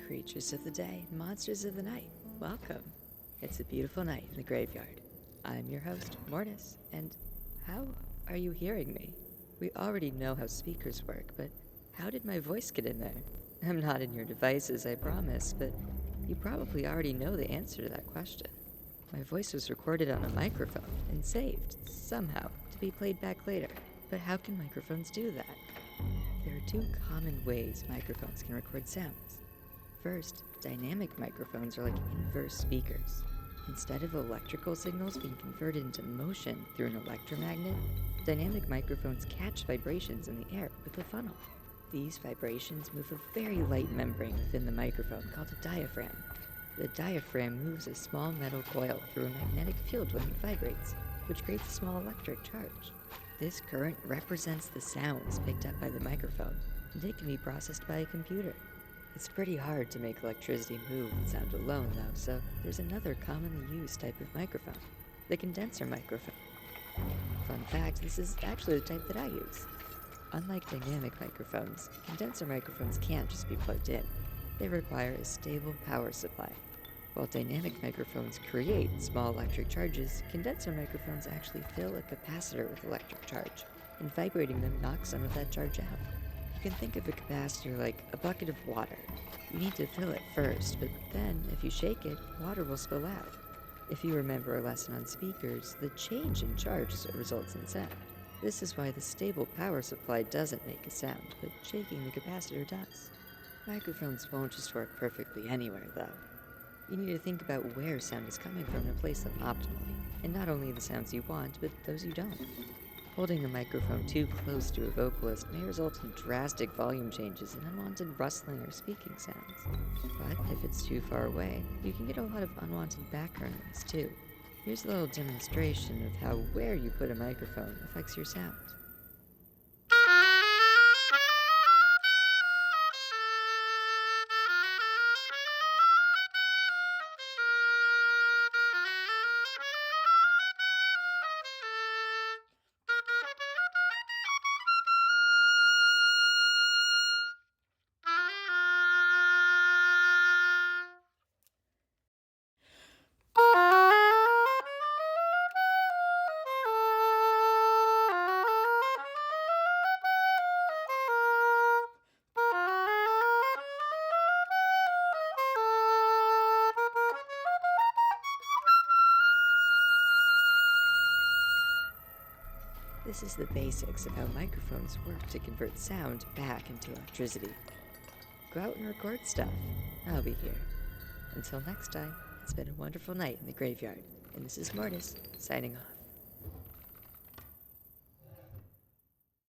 Creatures of the day, monsters of the night, welcome. It's a beautiful night in the graveyard. I'm your host, Mortis, and how are you hearing me? We already know how speakers work, but how did my voice get in there? I'm not in your devices, I promise, but you probably already know the answer to that question. My voice was recorded on a microphone and saved, somehow, to be played back later. But how can microphones do that? There are two common ways microphones can record sounds. First, dynamic microphones are like inverse speakers. Instead of electrical signals being converted into motion through an electromagnet, dynamic microphones catch vibrations in the air with a funnel. These vibrations move a very light membrane within the microphone called a diaphragm. The diaphragm moves a small metal coil through a magnetic field when it vibrates, which creates a small electric charge. This current represents the sounds picked up by the microphone, and it can be processed by a computer. It's pretty hard to make electricity move with sound alone, though, so there's another commonly used type of microphone, the condenser microphone. Fun fact, this is actually the type that I use. Unlike dynamic microphones, condenser microphones can't just be plugged in. They require a stable power supply. While dynamic microphones create small electric charges, condenser microphones actually fill a capacitor with electric charge, and vibrating them knocks some of that charge out. You can think of a capacitor like a bucket of water. You need to fill it first, but then, if you shake it, water will spill out. If you remember our lesson on speakers, the change in charge is what results in sound. This is why the stable power supply doesn't make a sound, but shaking the capacitor does. Microphones won't just work perfectly anywhere, though. You need to think about where sound is coming from and place them optimally, and not only the sounds you want, but those you don't. Holding a microphone too close to a vocalist may result in drastic volume changes and unwanted rustling or speaking sounds. But if it's too far away, you can get a lot of unwanted background noise too. Here's a little demonstration of how where you put a microphone affects your sound. This is the basics of how microphones work to convert sound back into electricity. Go out and record stuff. I'll be here. Until next time, it's been a wonderful night in the graveyard, and this is Mortis, signing off.